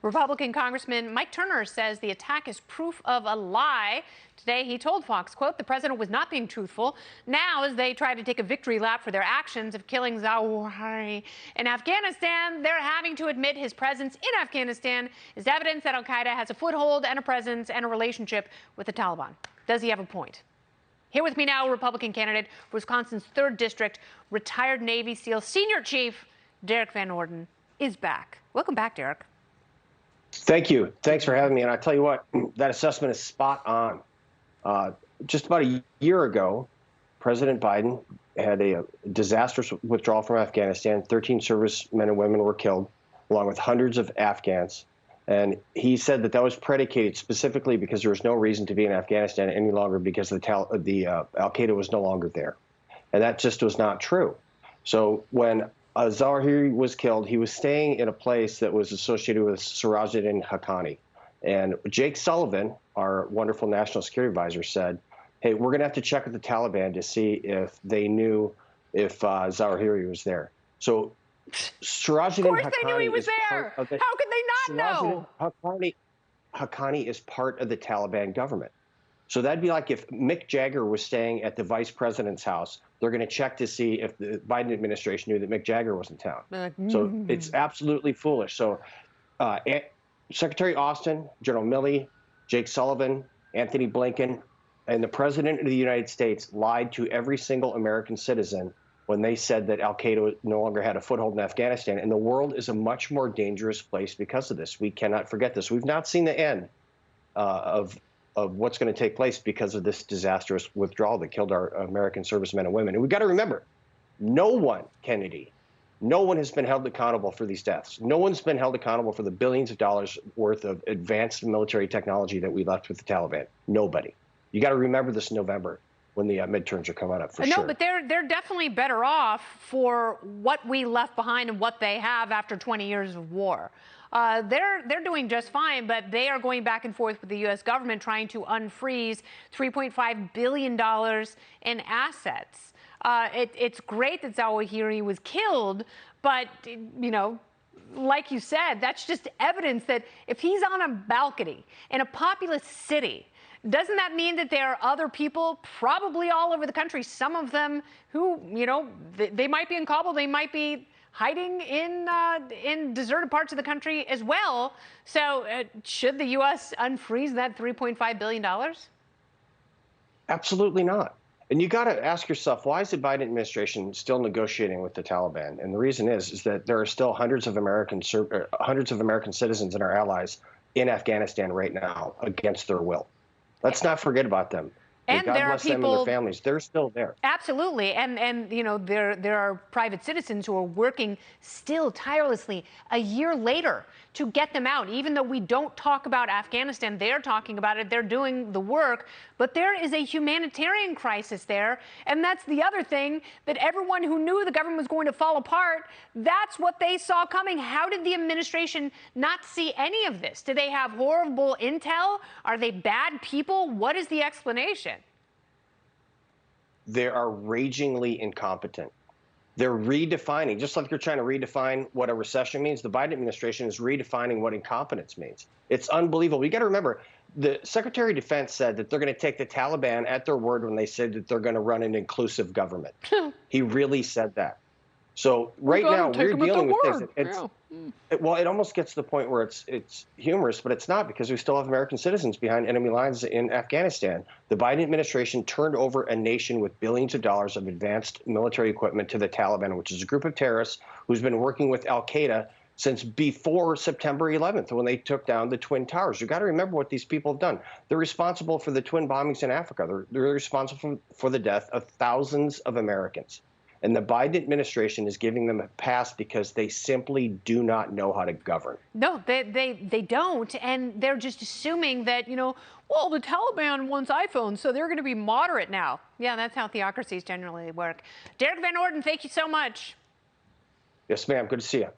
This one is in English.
Republican Congressman Mike Turner says the attack is proof of a lie. Today, he told Fox, quote, the president was not being truthful. Now, as they try to take a victory lap for their actions of killing al-Zawahiri in Afghanistan, they're having to admit his presence in Afghanistan is evidence that al-Qaeda has a foothold and a presence and a relationship with the Taliban. Does he have a point? Here with me now, Republican candidate for Wisconsin's 3rd District, retired Navy SEAL Senior Chief Derrick Van Orden is back. Welcome back, Derrick. Thank you. Thanks for having me. And I tell you what, that assessment is spot on. Just about a year ago, President Biden had a disastrous withdrawal from Afghanistan. 13 servicemen and women were killed, along with hundreds of Afghans. And he said that that was predicated specifically because there was no reason to be in Afghanistan any longer because the al-Qaeda was no longer there. And that just was not true. So when al-Zawahiri was killed, he was staying in a place that was associated with Sirajuddin Haqqani. And Jake Sullivan, our wonderful national security advisor, said, hey, we're going to have to check with the Taliban to see if they knew if Zawahiri was there. So Sirajuddin Haqqani, of course they knew he was there. How could they not know? Haqqani is part of the Taliban government. So that'd be like if Mick Jagger was staying at the vice president's house. They're going to check to see if the Biden administration knew that Mick Jagger was in town. So it's absolutely foolish. So Secretary Austin, General Milley, Jake Sullivan, Anthony Blinken, and the President of the United States lied to every single American citizen when they said that al-Qaeda no longer had a foothold in Afghanistan. And the world is a much more dangerous place because of this. We cannot forget this. We've not seen the end of what's going to take place because of this disastrous withdrawal that killed our American servicemen and women. And we've got to remember, no one, Kennedy, no one has been held accountable for these deaths. No one's been held accountable for the billions of dollars worth of advanced military technology that we left with the Taliban. Nobody. You got to remember this in November when the midterms are coming up, for sure. No, but they're definitely better off for what we left behind and what they have after 20 years of war. They're doing just fine, but they are going back and forth with the U.S. government trying to unfreeze $3.5 billion in assets. It's great that Zawahiri was killed, but, you know, like you said, that's just evidence that if he's on a balcony in a populous city, doesn't that mean that there are other people probably all over the country, some of them who, you know, they might be in Kabul, they might be hiding in deserted parts of the country as well. So should the U.S. unfreeze that $3.5 billion? Absolutely not. And you got to ask yourself, why is the Biden administration still negotiating with the Taliban? And the reason is that there are still hundreds of American citizens and our allies in Afghanistan right now against their will. Let's not forget about them. And God there bless are people, them and their families. They're still there. Absolutely. And you know, there are private citizens who are working still tirelessly a year later to get them out. Even though we don't talk about Afghanistan, they're talking about it. They're doing the work. But there is a humanitarian crisis there. And that's the other thing, that everyone who knew the government was going to fall apart, that's what they saw coming. How did the administration not see any of this? Do they have horrible intel? Are they bad people? What is the explanation? They are ragingly incompetent. They're redefining, just like you're trying to redefine what a recession means, the Biden administration is redefining what incompetence means. It's unbelievable. You got to remember, the Secretary of Defense said that they're going to take the Taliban at their word when they said that they're going to run an inclusive government. He really said that. So right now we're dealing with things. Well, it almost gets to the point where it's humorous, but it's not, because we still have American citizens behind enemy lines in Afghanistan. The Biden administration turned over a nation with billions of dollars of advanced military equipment to the Taliban, which is a group of terrorists who's been working with al-Qaeda since before September 11th, when they took down the Twin Towers. You've got to remember what these people have done. They're responsible for the twin bombings in Africa. They're responsible for the death of thousands of Americans. And the Biden administration is giving them a pass because they simply do not know how to govern. No, they don't. And they're just assuming that, you know, well, the Taliban wants iPhones, so they're going to be moderate now. Yeah, that's how theocracies generally work. Derrick Van Orden, thank you so much. Yes, ma'am. Good to see you.